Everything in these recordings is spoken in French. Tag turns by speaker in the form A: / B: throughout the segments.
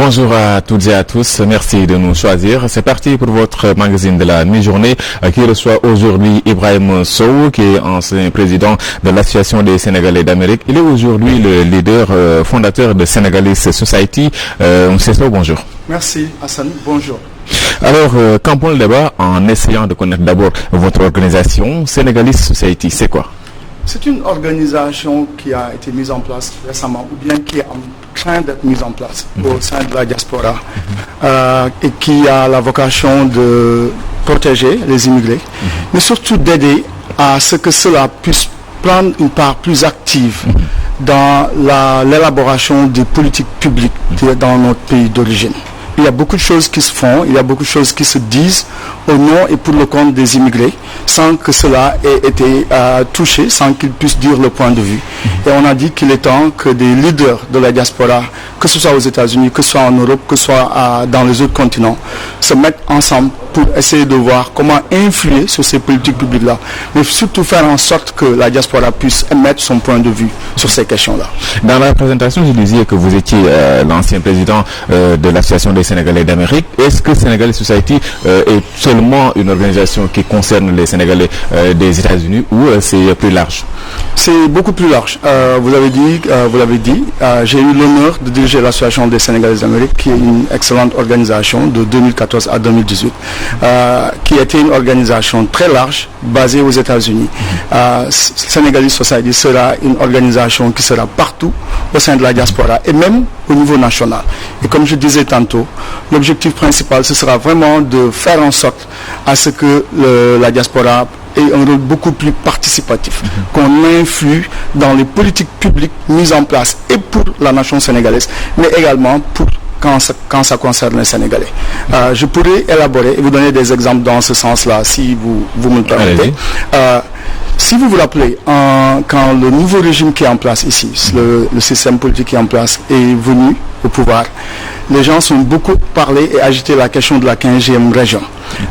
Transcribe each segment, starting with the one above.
A: Bonjour à toutes et à tous, merci de nous choisir. C'est parti pour votre magazine de la mi-journée qui reçoit aujourd'hui Ibrahim Sow, qui est ancien président de l'Association des Sénégalais d'Amérique. Il est aujourd'hui le leader fondateur de Senegalese Society. Monsieur Sow, bonjour.
B: Merci Hassan, bonjour.
A: Alors, campons le débat en essayant de connaître d'abord votre organisation. Senegalese Society, c'est quoi?
B: C'est une organisation qui a été mise en place récemment, ou bien qui est en train d'être mise en place au sein de la diaspora, et qui a la vocation de protéger les immigrés, mais surtout d'aider à ce que cela puisse prendre une part plus active dans l'élaboration des politiques publiques dans notre pays d'origine. Il y a beaucoup de choses qui se font, il y a beaucoup de choses qui se disent au nom et pour le compte des immigrés, sans que cela ait été touché, sans qu'ils puissent dire le point de vue. Et on a dit qu'il est temps que des leaders de la diaspora, que ce soit aux États-Unis, que ce soit en Europe, que ce soit dans les autres continents, se mettent ensemble pour essayer de voir comment influer sur ces politiques publiques-là, mais surtout faire en sorte que la diaspora puisse émettre son point de vue sur ces questions-là.
A: Dans la présentation, je disais que vous étiez l'ancien président de l'Association des Sénégalais d'Amérique. Est-ce que Senegalese Society est seulement une organisation qui concerne les Sénégalais des États-Unis ou c'est plus large?
B: C'est beaucoup plus large. Vous l'avez dit, j'ai eu l'honneur de diriger l'Association des Sénégalais d'Amérique, qui est une excellente organisation de 2014 à 2018, qui était une organisation très large, basée aux États-Unis. Senegalese Society sera une organisation qui sera partout au sein de la diaspora et même au niveau national. Et comme je disais tantôt, l'objectif principal, ce sera vraiment de faire en sorte à ce que la diaspora ait un rôle beaucoup plus participatif, qu'on influe dans les politiques publiques mises en place et pour la nation sénégalaise, mais également pour quand ça concerne les Sénégalais. Je pourrais élaborer et vous donner des exemples dans ce sens-là, si vous me le permettez. Si vous vous rappelez, quand le nouveau régime qui est en place ici, le système politique qui est en place, est venu au pouvoir, les gens sont beaucoup parlé et agité la question de la 15e région.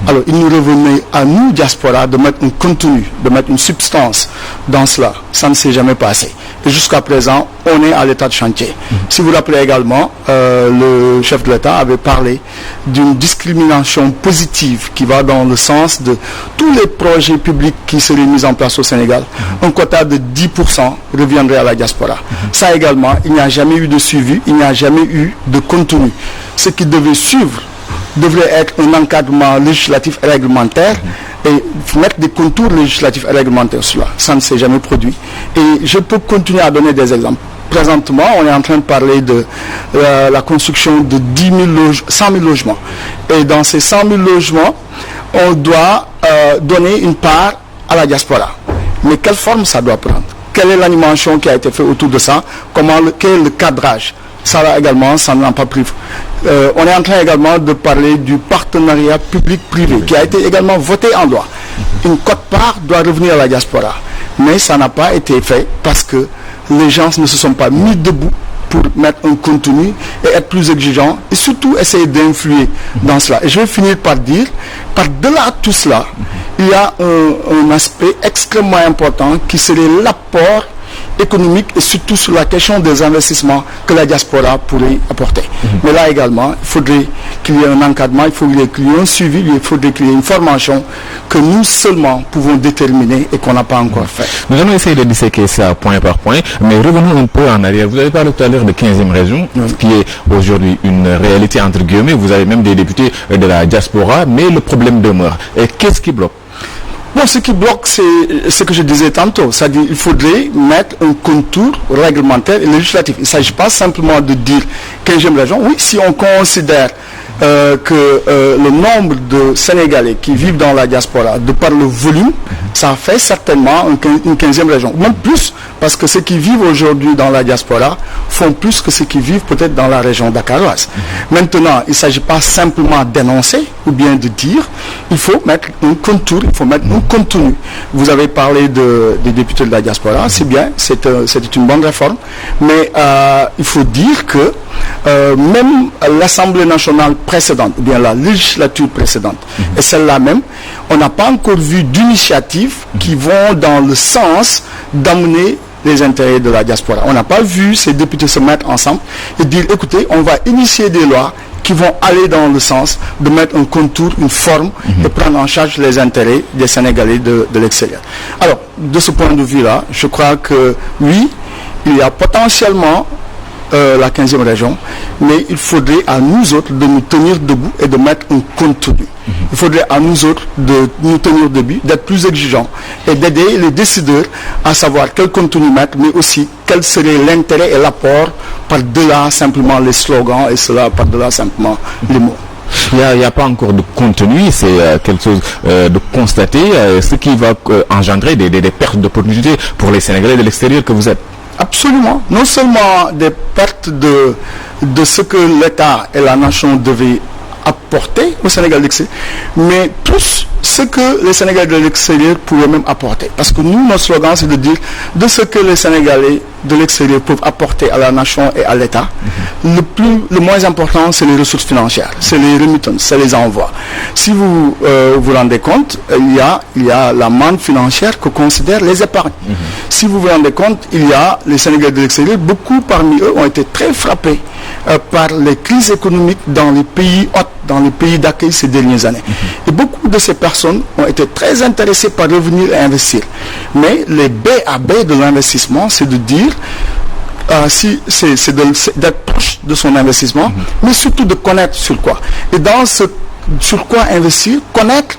B: Alors, il nous revenait à nous, diaspora, de mettre un contenu, de mettre une substance dans cela. Ça ne s'est jamais passé. Et jusqu'à présent, on est à l'état de chantier. Si vous vous rappelez également, le chef de l'État avait parlé d'une discrimination positive qui va dans le sens de tous les projets publics qui seraient mis en place au Sénégal. Un quota de 10% reviendrait à la diaspora. Ça également, il n'y a jamais eu de suivi, il n'y a jamais eu de contenu. Ce qui devait suivre devrait être un encadrement législatif et réglementaire et mettre des contours législatifs et réglementaires sur cela. Ça ne s'est jamais produit. Et je peux continuer à donner des exemples. Présentement, on est en train de parler de la construction de 100 000 logements. Et dans ces 100 000 logements, on doit donner une part à la diaspora. Mais quelle forme ça doit prendre? Quelle est l'animation qui a été faite autour de ça? Quel est le cadrage? Ça là également, ça n'en a pas pris. On est en train également de parler du partenariat public-privé qui a été également voté en loi. Une quote-part doit revenir à la diaspora. Mais ça n'a pas été fait parce que les gens ne se sont pas mis debout pour mettre un contenu et être plus exigeants et surtout essayer d'influer dans cela. Et je vais finir par dire, par-delà tout cela, il y a un aspect extrêmement important qui serait l'apport économique et surtout sur la question des investissements que la diaspora pourrait apporter. Mais là également, il faudrait qu'il y ait un encadrement, il faudrait qu'il y ait un suivi, il faudrait qu'il y ait une formation que nous seulement pouvons déterminer et qu'on n'a pas encore fait.
A: Nous allons essayer de disséquer ça point par point, mais revenons un peu en arrière. Vous avez parlé tout à l'heure de 15e région, qui est aujourd'hui une réalité entre guillemets. Vous avez même des députés de la diaspora, mais le problème demeure. Et qu'est-ce qui bloque?
B: Bon, ce qui bloque, c'est ce que je disais tantôt. C'est-à-dire qu'il faudrait mettre un contour réglementaire et législatif. Il ne s'agit pas simplement de dire 15e région. Oui, si on considère que le nombre de Sénégalais qui vivent dans la diaspora, de par le volume, ça fait certainement une 15e région. Même plus, parce que ceux qui vivent aujourd'hui dans la diaspora font plus que ceux qui vivent peut-être dans la région dakaroise. Maintenant, il ne s'agit pas simplement d'énoncer ou bien de dire, il faut mettre un contour, il faut mettre un contenu. Vous avez parlé des députés de la diaspora, c'est bien, c'était une bonne réforme, mais il faut dire que même l'Assemblée nationale précédente, ou bien la législature précédente, et celle-là même, on n'a pas encore vu d'initiatives qui vont dans le sens d'amener les intérêts de la diaspora. On n'a pas vu ces députés se mettre ensemble et dire, écoutez, on va initier des lois qui vont aller dans le sens de mettre un contour, une forme et prendre en charge les intérêts des Sénégalais de l'extérieur. Alors, de ce point de vue-là, je crois que oui, il y a potentiellement la 15e région, mais il faudrait à nous autres de nous tenir debout et de mettre un contenu. Il faudrait à nous autres de nous tenir debout, d'être plus exigeants et d'aider les décideurs à savoir quel contenu mettre, mais aussi quel serait l'intérêt et l'apport par-delà simplement les slogans et cela par-delà simplement les mots.
A: Il n'y a pas encore de contenu, c'est quelque chose de constaté, ce qui va engendrer des pertes d'opportunités pour les Sénégalais de l'extérieur que vous êtes.
B: Absolument. Non seulement des pertes de ce que l'État et la nation devaient apporter au Sénégal de l'extérieur, mais plus ce que les Sénégalais de l'extérieur pouvaient même apporter. Parce que nous, notre slogan, c'est de dire de ce que les Sénégalais de l'extérieur peuvent apporter à la nation et à l'État. Le moins important, c'est les ressources financières, c'est les remittances, c'est les envois. Si vous vous rendez compte, il y a la manne financière que considèrent les épargnes. Si vous vous rendez compte, il y a les Sénégalais de l'extérieur, beaucoup parmi eux ont été très frappés par les crises économiques dans les pays hôtes, dans les pays d'accueil ces dernières années. Et beaucoup de ces personnes ont été très intéressées par revenir et investir. Mais les B à B de l'investissement, c'est de dire c'est d'être proche de son investissement, mais surtout de connaître sur quoi. Et dans ce sur quoi investir, connaître,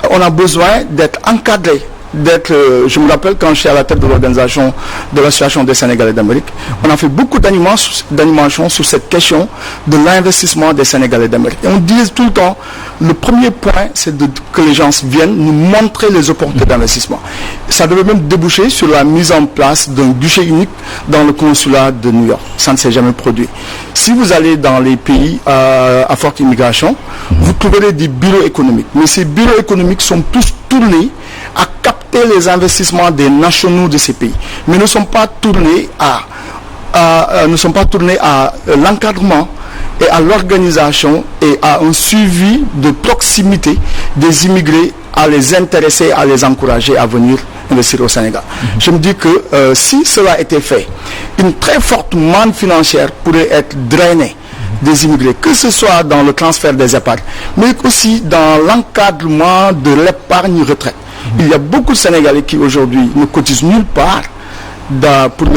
B: on a besoin d'être encadré. Je me rappelle quand je suis à la tête de l'organisation de l'association des Sénégalais d'Amérique, on a fait beaucoup d'animations sur cette question de l'investissement des Sénégalais d'Amérique. Et on dit tout le temps, le premier point, c'est que les gens viennent nous montrer les opportunités d'investissement. Ça devait même déboucher sur la mise en place d'un guichet unique dans le consulat de New York. Ça ne s'est jamais produit. Si vous allez dans les pays à forte immigration, vous trouverez des bureaux économiques. Mais ces bureaux économiques sont plus tournés à capter les investissements des nationaux de ces pays, mais ne sont pas tournés à l'encadrement et à l'organisation et à un suivi de proximité des immigrés, à les intéresser, à les encourager à venir investir au Sénégal. Je me dis que si cela était fait, une très forte manne financière pourrait être drainée des immigrés, que ce soit dans le transfert des épargnes, mais aussi dans l'encadrement de l'épargne retraite. Il y a beaucoup de Sénégalais qui aujourd'hui ne cotisent nulle part pour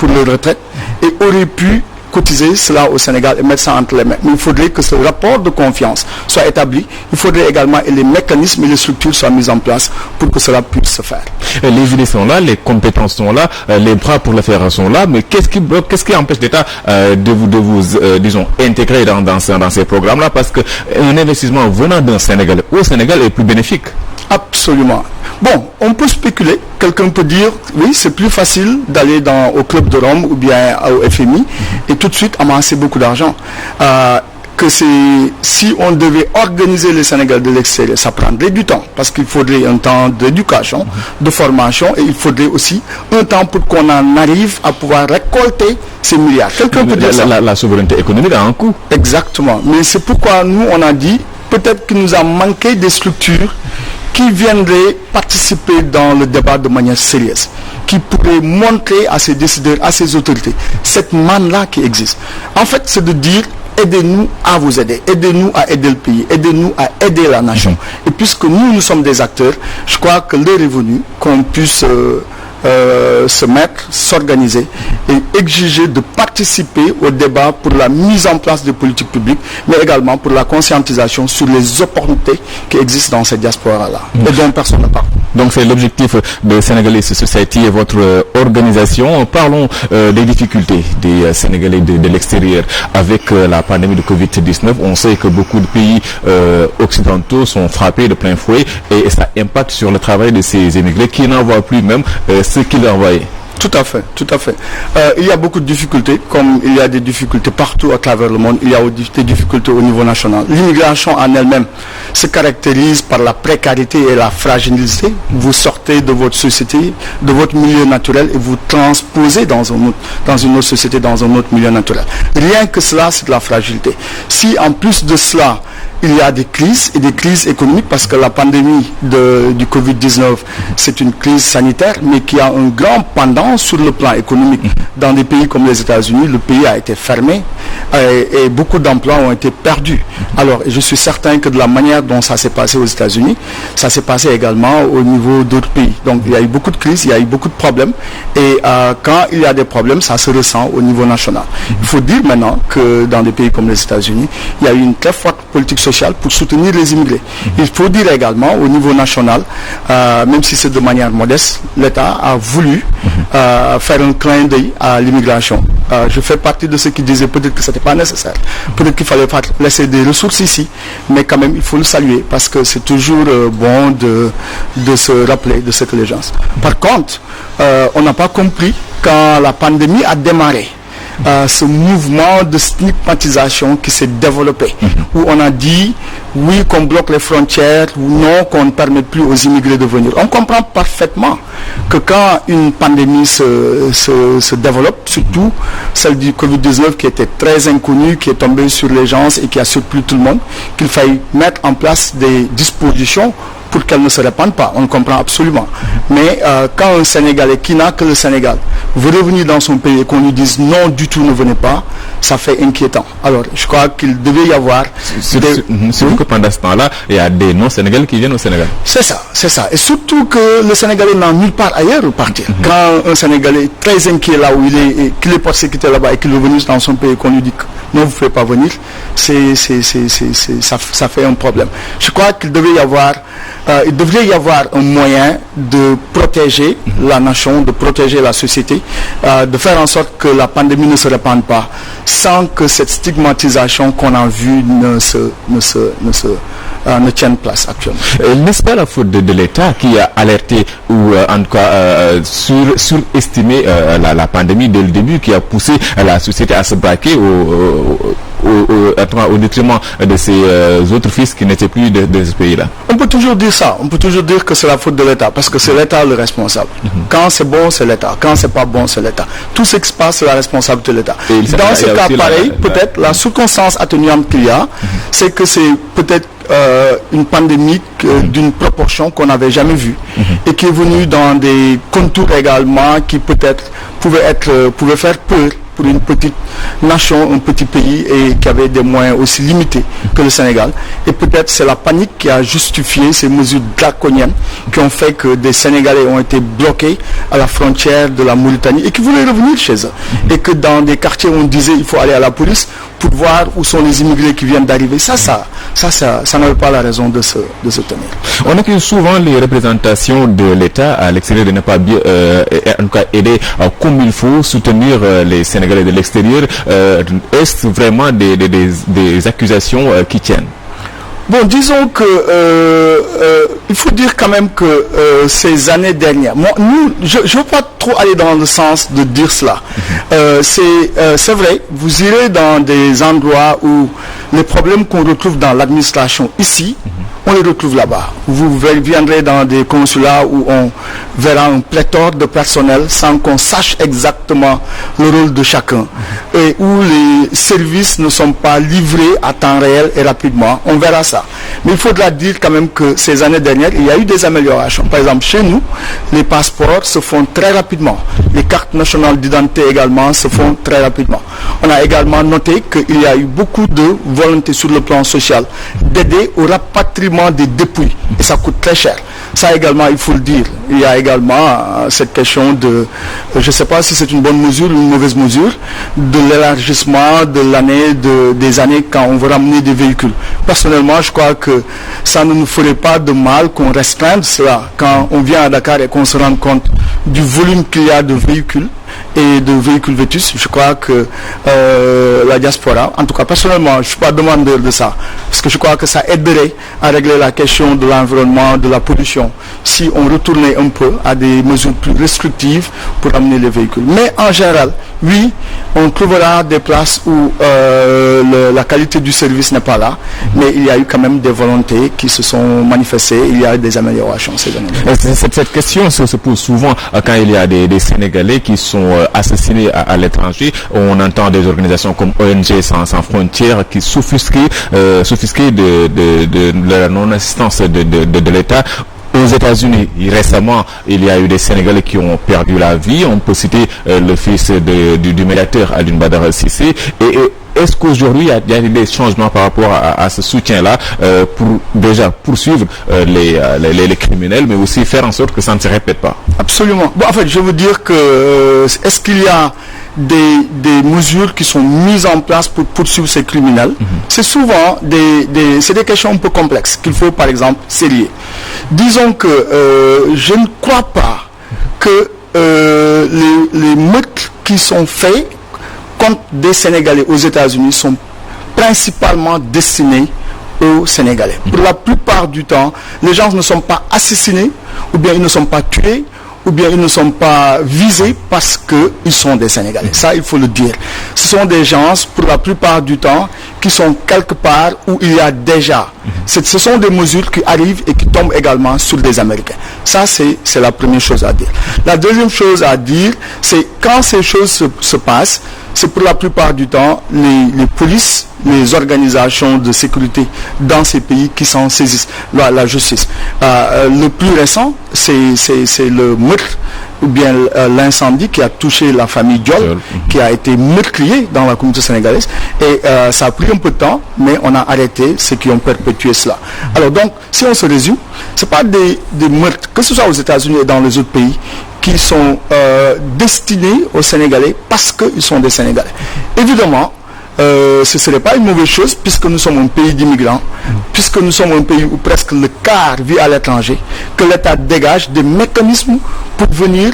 B: leur retraite et auraient pu cotiser cela au Sénégal et mettre ça entre les mains. Mais il faudrait que ce rapport de confiance soit établi. Il faudrait également que les mécanismes et les structures soient mis en place pour que cela puisse se faire.
A: Les idées sont là, les compétences sont là, les bras pour le faire sont là, mais qu'est-ce qui bloque, qu'est-ce qui empêche l'État de vous disons, intégrer dans ces programmes-là, parce qu'un investissement venant d'un Sénégalais au Sénégal est plus bénéfique?
B: Absolument. Bon, on peut spéculer. Quelqu'un peut dire, oui, c'est plus facile d'aller au Club de Rome ou bien au FMI et tout de suite amasser beaucoup d'argent. Si on devait organiser les Sénégalais de l'extérieur, ça prendrait du temps parce qu'il faudrait un temps d'éducation, de formation et il faudrait aussi un temps pour qu'on en arrive à pouvoir récolter ces milliards. Quelqu'un peut dire ça.
A: La souveraineté économique a un coût.
B: Exactement. Mais c'est pourquoi nous, on a dit, peut-être qu'il nous a manqué des structures qui viendraient participer dans le débat de manière sérieuse, qui pourraient montrer à ces décideurs, à ces autorités, cette manne-là qui existe. En fait, c'est de dire, aidez-nous à vous aider, aidez-nous à aider le pays, aidez-nous à aider la nation. Et puisque nous sommes des acteurs, je crois que l'heure est venue qu'on puisse se mettre, s'organiser et exiger de participer au débat pour la mise en place des politiques publiques, mais également pour la conscientisation sur les opportunités qui existent dans cette diaspora-là et dont personne ne parle.
A: Donc c'est l'objectif de Senegalese Society et votre organisation. Parlons des difficultés des Sénégalais de l'extérieur avec la pandémie de Covid-19. On sait que beaucoup de pays occidentaux sont frappés de plein fouet et ça impacte sur le travail de ces émigrés qui n'envoient plus même ce qu'ils envoyaient.
B: Tout à fait, tout à fait. Il y a beaucoup de difficultés, comme il y a des difficultés partout à travers le monde, il y a des difficultés au niveau national. L'immigration en elle-même se caractérise par la précarité et la fragilité. Vous sortez de votre société, de votre milieu naturel et vous transposez dans une autre société, dans un autre milieu naturel. Rien que cela, c'est de la fragilité. Si en plus de cela, il y a des crises et des crises économiques parce que la pandémie du Covid-19, c'est une crise sanitaire, mais qui a un grand pendant sur le plan économique. Dans des pays comme les États-Unis, le pays a été fermé et beaucoup d'emplois ont été perdus. Alors, je suis certain que de la manière dont ça s'est passé aux États-Unis, ça s'est passé également au niveau d'autres pays. Donc, il y a eu beaucoup de crises, il y a eu beaucoup de problèmes. Et quand il y a des problèmes, ça se ressent au niveau national. Il faut dire maintenant que dans des pays comme les États-Unis, il y a eu une très forte politique sociale pour soutenir les immigrés. Il faut dire également au niveau national, même si c'est de manière modeste, l'État a voulu faire un clin d'œil à l'immigration. Je fais partie de ceux qui disaient peut-être que ce n'était pas nécessaire, peut-être qu'il fallait laisser des ressources ici, mais quand même il faut le saluer parce que c'est toujours bon de se rappeler de ce que les gens. Par contre, on n'a pas compris quand la pandémie a démarré. Ce mouvement de stigmatisation qui s'est développé, où on a dit oui qu'on bloque les frontières ou non qu'on ne permet plus aux immigrés de venir. On comprend parfaitement que quand une pandémie se développe, surtout celle du Covid-19 qui était très inconnue, qui est tombée sur les gens et qui a surpris tout le monde, qu'il faille mettre en place des dispositions pour qu'elle ne se répande pas. On le comprend absolument. Mais quand un Sénégalais qui n'a que le Sénégal veut revenir dans son pays et qu'on lui dise non du tout, ne venez pas, ça fait inquiétant. Alors, je crois qu'il devait y avoir...
A: Surtout que pendant ce temps-là, il y a des non-Sénégalais qui viennent au Sénégal.
B: C'est ça, c'est ça. Et surtout que le Sénégalais n'a nulle part ailleurs où partir. Quand un Sénégalais est très inquiet là où il est, et qu'il est pour sécurité là-bas et qu'il veut venir dans son pays et qu'on lui dit que non, vous ne pouvez pas venir, ça fait un problème. Je crois qu'il devait y avoir... il devrait y avoir un moyen de protéger la nation, de protéger la société, de faire en sorte que la pandémie ne se répande pas, sans que cette stigmatisation qu'on a vue ne tienne place actuellement.
A: N'est-ce pas la faute de l'État qui a alerté ou en tout cas surestimé la pandémie dès le début, qui a poussé la société à se braquer au détriment de ces autres fils qui n'étaient plus de ce pays-là?
B: On peut toujours dire ça, on peut toujours dire que c'est la faute de l'État, parce que c'est l'État le responsable. Quand c'est bon, c'est l'État. Quand c'est pas bon, c'est l'État. Tout ce qui se passe, c'est la responsabilité de l'État. Dans ce cas pareil, peut-être la circonstance atténuante qu'il y a, c'est que c'est peut-être une pandémie d'une proportion qu'on n'avait jamais vue et qui est venue dans des contours également qui peut-être pouvaient faire peur pour une petite nation, un petit pays et qui avait des moyens aussi limités que le Sénégal. Et peut-être c'est la panique qui a justifié ces mesures draconiennes qui ont fait que des Sénégalais ont été bloqués à la frontière de la Mauritanie et qui voulaient revenir chez eux. Et que dans des quartiers où on disait il faut aller à la police pour voir où sont les immigrés qui viennent d'arriver, ça n'avait pas la raison de se tenir.
A: On accuse souvent les représentations de l'État à l'extérieur de ne pas bien, en tout cas aider comme il faut, soutenir les Sénégalais de l'extérieur. Est-ce vraiment des accusations qui tiennent?
B: Bon, disons que il faut dire quand même que ces années dernières, je ne veux pas trop aller dans le sens de dire cela. C'est vrai, vous irez dans des endroits où les problèmes qu'on retrouve dans l'administration ici, on les retrouve là-bas. Vous viendrez dans des consulats où on verra un pléthore de personnel sans qu'on sache exactement le rôle de chacun et où les services ne sont pas livrés à temps réel et rapidement. On verra ça. Mais il faudra dire quand même que ces années dernières, il y a eu des améliorations. Par exemple, chez nous, les passeports se font très rapidement. Les cartes nationales d'identité également se font très rapidement. On a également noté qu'il y a eu beaucoup de volonté sur le plan social d'aider au rapatriement des dépouilles. Et ça coûte très cher. Ça également, il faut le dire. Il y a également cette question de, je ne sais pas si c'est une bonne mesure ou une mauvaise mesure, de l'élargissement de l'année, des années quand on veut ramener des véhicules. Personnellement, je crois que ça ne nous ferait pas de mal qu'on restreigne cela quand on vient à Dakar et qu'on se rend compte du volume qu'il y a de véhicules et de véhicules vétus. Je crois que la diaspora, en tout cas personnellement, je ne suis pas demandeur de ça, parce que je crois que ça aiderait à régler la question de l'environnement, de la pollution, si on retournait un peu à des mesures plus restrictives pour amener les véhicules. Mais en général, oui, on trouvera des places où la qualité du service n'est pas là, mais il y a eu quand même des volontés qui se sont manifestées, il y a eu des améliorations ces années.
A: Cette question se pose souvent quand il y a des Sénégalais qui sont assassinés à l'étranger. On entend des organisations comme ONG sans frontières qui s'offusquent de la non-assistance de l'État. Aux États-Unis, récemment, il y a eu des Sénégalais qui ont perdu la vie. On peut citer le fils du médiateur Alioune Badara Cissé. Et est-ce qu'aujourd'hui, il y a des changements par rapport à ce soutien-là pour déjà poursuivre les criminels, mais aussi faire en sorte que ça ne se répète pas?
B: Absolument. Bon, en fait, je veux dire que est-ce qu'il y a des mesures qui sont mises en place pour poursuivre ces criminels? C'est souvent c'est des questions un peu complexes qu'il faut, par exemple, serrer. Disons que je ne crois pas que les meurtres qui sont faits contre des Sénégalais aux États-Unis sont principalement destinés aux Sénégalais. Pour la plupart du temps, les gens ne sont pas assassinés, ou bien ils ne sont pas tués, ou bien ils ne sont pas visés parce qu'ils sont des Sénégalais. Ça, il faut le dire. Ce sont des gens, pour la plupart du temps, qui sont quelque part où il y a déjà. Ce sont des mesures qui arrivent et qui tombent également sur des Américains. Ça, c'est la première chose à dire. La deuxième chose à dire, c'est quand ces choses se passent, c'est pour la plupart du temps les polices, les organisations de sécurité dans ces pays qui s'en saisissent, la justice. Le plus récent, c'est le meurtre ou bien l'incendie qui a touché la famille Diol, qui a été meurtrier dans la communauté sénégalaise. Et ça a pris un peu de temps, mais on a arrêté ceux qui ont perpétué cela. Alors donc, si on se résume, ce n'est pas des meurtres, que ce soit aux États-Unis et dans les autres pays, qui sont destinés aux Sénégalais parce qu'ils sont des Sénégalais. Évidemment, ce ne serait pas une mauvaise chose puisque nous sommes un pays d'immigrants, puisque nous sommes un pays où presque le quart vit à l'étranger, que l'État dégage des mécanismes pour venir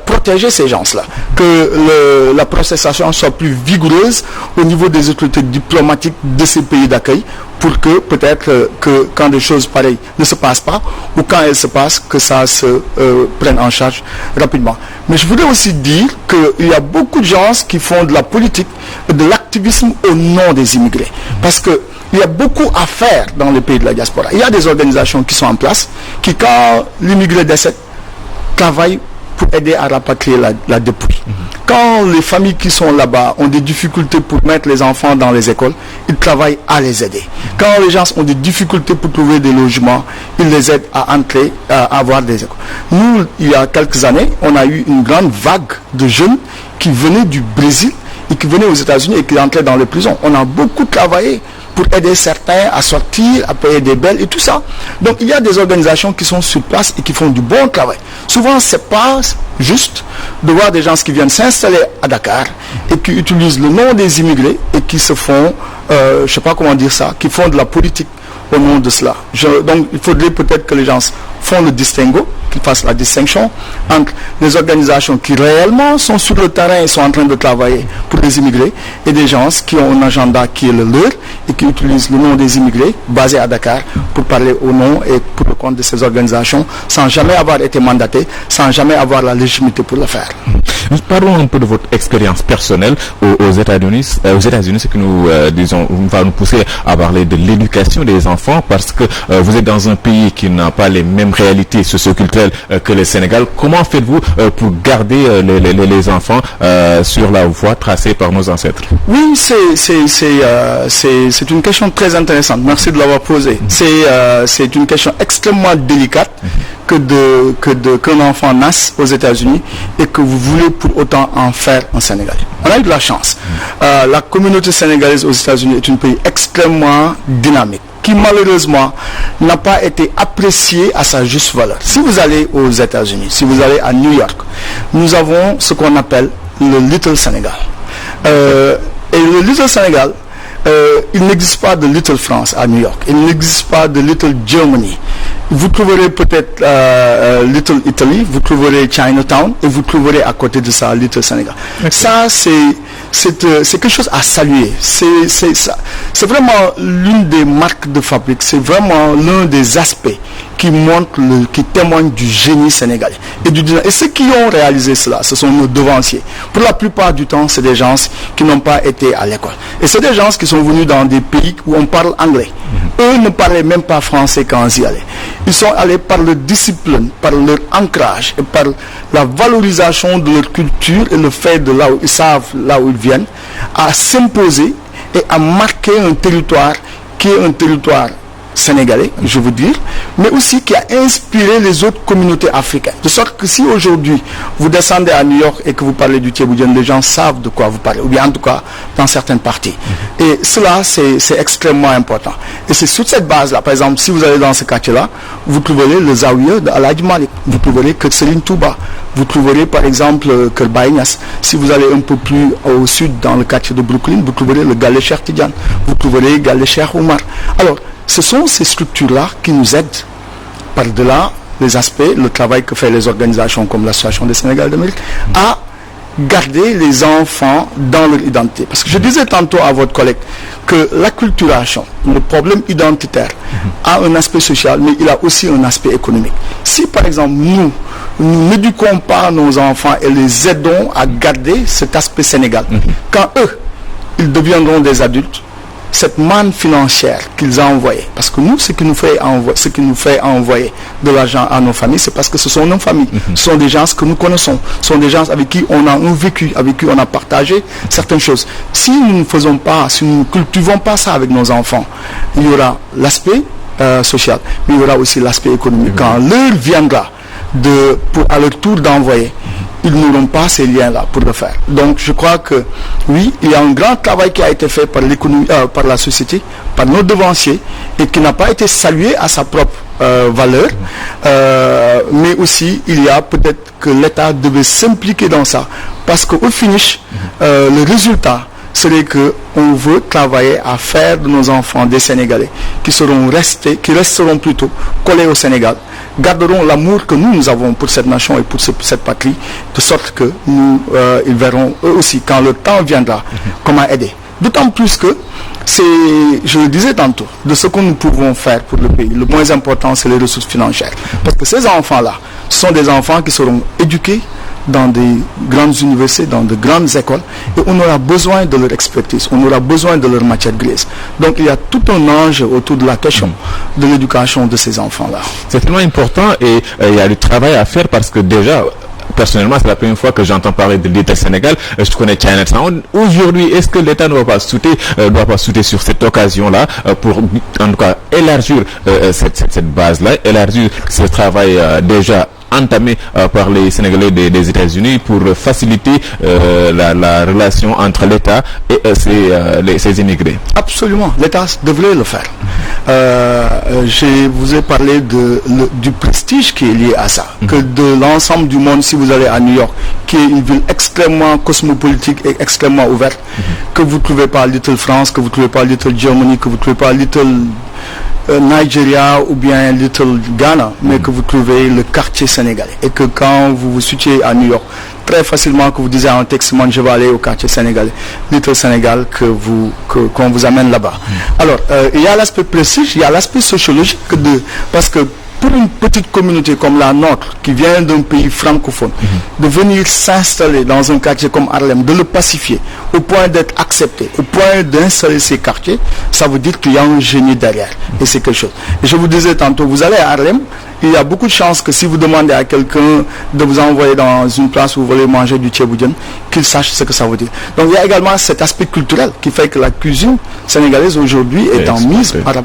B: protéger ces gens-là, que la processation soit plus vigoureuse au niveau des autorités diplomatiques de ces pays d'accueil, pour que peut-être que quand des choses pareilles ne se passent pas, ou quand elles se passent, que ça se prenne en charge rapidement. Mais je voudrais aussi dire qu'il y a beaucoup de gens qui font de la politique, de l'activisme au nom des immigrés. Parce que il y a beaucoup à faire dans les pays de la diaspora. Il y a des organisations qui sont en place, qui quand l'immigré décède, travaillent pour aider à rapatrier la dépouille. Quand les familles qui sont là-bas ont des difficultés pour mettre les enfants dans les écoles, ils travaillent à les aider. Quand les gens ont des difficultés pour trouver des logements, ils les aident à entrer, à avoir des écoles. Nous, il y a quelques années, on a eu une grande vague de jeunes qui venaient du Brésil et qui venaient aux États-Unis et qui entraient dans les prisons. On a beaucoup travaillé pour aider certains à sortir, à payer des belles et tout ça. Donc il y a des organisations qui sont sur place et qui font du bon travail. Souvent, ce n'est pas juste de voir des gens qui viennent s'installer à Dakar et qui utilisent le nom des immigrés et qui se font, je ne sais pas comment dire ça, qui font de la politique au nom de cela. Donc il faudrait peut-être que les gens font le distinguo, qu'ils fassent la distinction entre les organisations qui réellement sont sur le terrain et sont en train de travailler pour les immigrés et des gens qui ont un agenda qui est le leur et qui utilisent le nom des immigrés basés à Dakar pour parler au nom et pour le compte de ces organisations sans jamais avoir été mandatés, sans jamais avoir la légitimité pour le faire.
A: Nous parlons un peu de votre expérience personnelle aux États-Unis. Ce que nous disons va nous pousser à parler de l'éducation des enfants parce que vous êtes dans un pays qui n'a pas les mêmes réalités socio-culturelles que le Sénégal. Comment faites-vous pour garder les enfants sur la voie tracée par nos ancêtres? Oui,
B: c'est une question très intéressante. Merci de l'avoir posée. C'est une question extrêmement délicate qu'un enfant naisse aux États-Unis et que vous voulez pour autant en faire un Sénégalais. On a eu de la chance. La communauté sénégalaise aux États-Unis est un pays extrêmement dynamique qui malheureusement n'a pas été apprécié à sa juste valeur. Si vous allez aux États-Unis, si vous allez à New York, nous avons ce qu'on appelle le Little Sénégal. Et le Little Sénégal, il n'existe pas de Little France à New York. Il n'existe pas de Little Germany. Vous trouverez peut-être Little Italy, vous trouverez Chinatown et vous trouverez à côté de ça Little Sénégal. Okay. Ça, c'est quelque chose à saluer. C'est vraiment l'une des marques de fabrique. C'est vraiment l'un des aspects qui montre, qui témoigne du génie sénégalais. Et ceux qui ont réalisé cela, ce sont nos devanciers. Pour la plupart du temps, c'est des gens qui n'ont pas été à l'école. Et c'est des gens qui sont venus dans des pays où on parle anglais. Eux ne parlaient même pas français quand ils y allaient. Ils sont allés par leur discipline, par leur ancrage et par la valorisation de leur culture et le fait de là où ils savent, là où ils viennent, à s'imposer et à marquer un territoire qui est un territoire sénégalais, je veux dire, mais aussi qui a inspiré les autres communautés africaines. De sorte que si aujourd'hui vous descendez à New York et que vous parlez du Thiéboudjian, les gens savent de quoi vous parlez, ou bien en tout cas dans certaines parties. Et cela, c'est extrêmement important. Et c'est sur cette base-là, par exemple, si vous allez dans ce quartier-là, vous trouverez le Zawiya de Aladji Malik, vous trouverez Kër Serigne Touba, vous trouverez par exemple Kër Baye Niass. Si vous allez un peu plus au sud, dans le quartier de Brooklyn, vous trouverez le Galle Cheikh Tidiane, vous trouverez Galle Cheikh Oumar. Alors, ce sont ces structures-là qui nous aident, par-delà les aspects, le travail que font les organisations comme l'Association des Sénégalais d'Amérique, à garder les enfants dans leur identité. Parce que je disais tantôt à votre collègue que l'acculturation, le problème identitaire, a un aspect social, mais il a aussi un aspect économique. Si par exemple nous n'éduquons pas nos enfants et les aidons à garder cet aspect sénégal, quand eux, ils deviendront des adultes, cette manne financière qu'ils ont envoyée, parce que nous, ce qui nous fait envoyer de l'argent à nos familles, c'est parce que ce sont nos familles, ce sont des gens que nous connaissons, ce sont des gens avec qui on a un vécu, avec qui on a partagé certaines choses. Si nous ne faisons pas, si nous ne cultivons pas ça avec nos enfants, il y aura l'aspect social, mais il y aura aussi l'aspect économique. Quand l'heure viendra à leur tour d'envoyer, ils n'auront pas ces liens-là pour le faire. Donc je crois que oui, il y a un grand travail qui a été fait par l'économie, par la société, par nos devanciers, et qui n'a pas été salué à sa propre valeur. Mais aussi, il y a peut-être que l'État devait s'impliquer dans ça, parce qu'au finish, le résultat serait qu'on veut travailler à faire de nos enfants des Sénégalais qui resteront plutôt collés au Sénégal, garderont l'amour que nous avons pour cette nation et pour cette patrie, de sorte que ils verront eux aussi, quand le temps viendra, comment aider. D'autant plus que je le disais tantôt, de ce que nous pouvons faire pour le pays, le moins important, c'est les ressources financières. Parce que ces enfants-là, ce sont des enfants qui seront éduqués dans des grandes universités, dans de grandes écoles, et on aura besoin de leur expertise, on aura besoin de leur matière grise. Donc il y a tout un enjeu autour de la question de l'éducation de ces enfants-là.
A: C'est tellement important, et il y a du travail à faire, parce que déjà, personnellement, c'est la première fois que j'entends parler de l'État Sénégal. Je connais Chinatown. Aujourd'hui, est-ce que l'État ne doit pas sauter sur cette occasion-là pour, en tout cas, élargir cette base-là, élargir ce travail déjà entamé par les Sénégalais des États-Unis pour faciliter la relation entre l'État et ces immigrés?
B: Absolument, l'État devrait le faire. Je vous ai parlé du prestige qui est lié à ça, que de l'ensemble du monde, si vous allez à New York, qui est une ville extrêmement cosmopolitique et extrêmement ouverte, que vous ne trouvez pas Little France, que vous ne trouvez pas Little Germany, que vous ne trouvez pas Little Nigeria ou bien Little Ghana, mais que vous trouvez le quartier sénégalais, et que quand vous vous situez à New York, très facilement que vous disiez en texte, je vais aller au quartier sénégalais, Little Sénégal, qu'on vous amène là-bas. Alors, il y a l'aspect prestige, il y a l'aspect sociologique, parce que pour une petite communauté comme la nôtre, qui vient d'un pays francophone, de venir s'installer dans un quartier comme Harlem, de le pacifier, au point d'être accepté, au point d'installer ces quartiers, ça veut dire qu'il y a un génie derrière. Et c'est quelque chose. Et je vous disais tantôt, vous allez à Harlem, il y a beaucoup de chances que si vous demandez à quelqu'un de vous envoyer dans une place où vous voulez manger du thiéboudjian, qu'il sache ce que ça veut dire. Donc il y a également cet aspect culturel qui fait que la cuisine sénégalaise aujourd'hui est en mise. Alors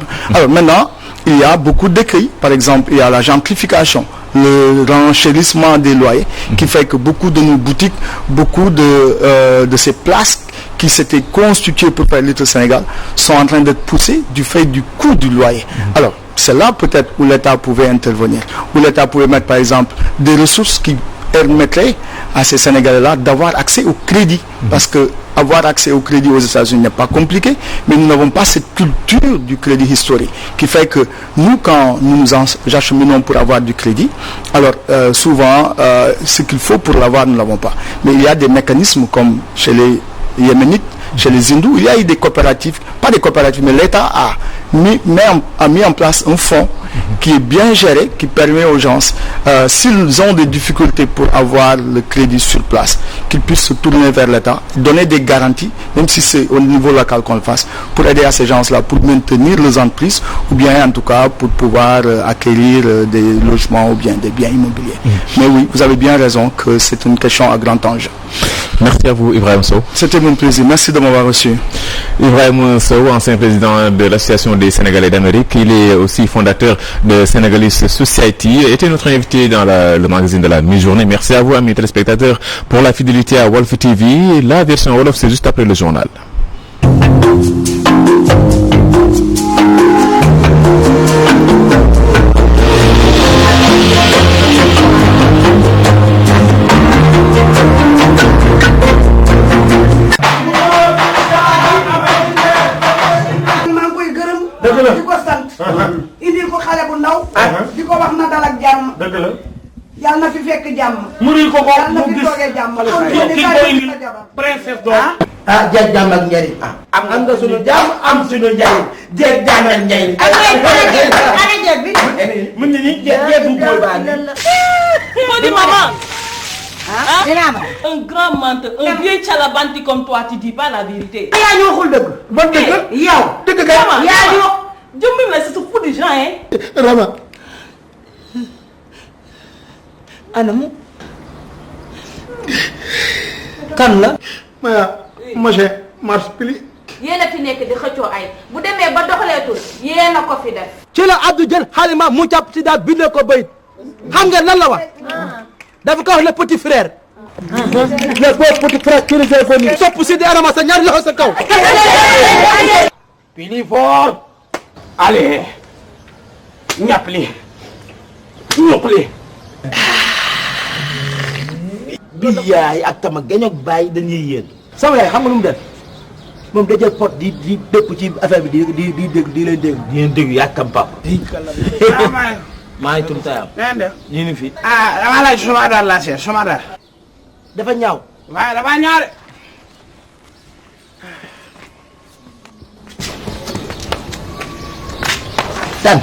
B: maintenant, il y a beaucoup d'écrits. Par exemple, il y a la gentrification, le renchérissement des loyers, qui fait que beaucoup de nos boutiques, beaucoup de ces places qui s'étaient constituées pour faire Little Sénégal sont en train d'être poussées du fait du coût du loyer. Alors, c'est là peut-être où l'État pouvait intervenir, où l'État pouvait mettre par exemple des ressources qui permettraient à ces Sénégalais-là d'avoir accès au crédit. Parce que avoir accès au crédit aux États-Unis n'est pas compliqué, mais nous n'avons pas cette culture du crédit historique qui fait que nous, quand nous nous acheminons pour avoir du crédit, alors souvent, ce qu'il faut pour l'avoir, nous ne l'avons pas. Mais il y a des mécanismes comme chez les Yéménites, chez les Hindous, il y a eu des coopératives, pas des coopératives, mais l'État a mis en place un fonds qui est bien géré, qui permet aux gens, s'ils ont des difficultés pour avoir le crédit sur place, qu'ils puissent se tourner vers l'État, donner des garanties, même si c'est au niveau local qu'on le fasse, pour aider à ces gens-là, pour maintenir les entreprises, ou bien en tout cas pour pouvoir acquérir des logements ou bien des biens immobiliers. Mais oui, vous avez bien raison que c'est une question à grand enjeu.
A: Merci à vous, Ibrahim Sow.
B: C'était mon plaisir. Merci de m'avoir reçu.
A: Ibrahim Sow, ancien président de l'Association des Sénégalais d'Amérique. Il est aussi fondateur de Senegalese Society. Était notre invité dans le magazine de la mi-journée. Merci à vous, amis téléspectateurs, pour la fidélité à Walf TV. La version Wolof, c'est juste après le journal.
C: di ko sant indil ko xale bu ndaw di ko wax na dal ak jàmm dëgg la yàlla na fi fekk jàmm muri ko yàlla na fi toogee jàmm ki ko indil princesse do jeeg jàmm ak njariñ am nga suñu jàmm am suñu njariñ jeeg jàmm ak njariñ ana jeeg bi mu ngi ni jeeg bu boy ba
D: moo di maman un grand menteur, un vieux tchalabanti comme toi, tu dis pas la vérité.
C: yaa ñu waxul dëgg. bon dëgg yow. dëgg kay yaa ñu wax.
D: Jumbi la c'est fou des gens hein.
C: Rama. Anamu. kan la.
B: monsieur Mars Pili.
E: yéen a fi nekk di xëccoo ay bu demee ba doxaleetul yéen a ko fi def.
C: ci la Abdou jël xalima mu jàpp ci daal bindee ko bayit xam nga lan la wax. dafa ko wax le petit frère. le petit frère qui nous a venu. sopp si di arama sa ñaari loxo sa kaw.
F: Pili fort. Allez. ñàpp li. ñàpp li.
C: billaay ak tama gañoog bàyyi dañuy yéen. sama yaay xam nga lu mu def moom da jël pot di dëpp ci affaire bi di leen dégg yàkkam papa. maa ngi tudd Tayam. ñu ngi fi.
F: dama laaj suma daal la seet suma daal.
C: dafa ñaaw.
F: waaye dafa ñaaw de.
C: Tan.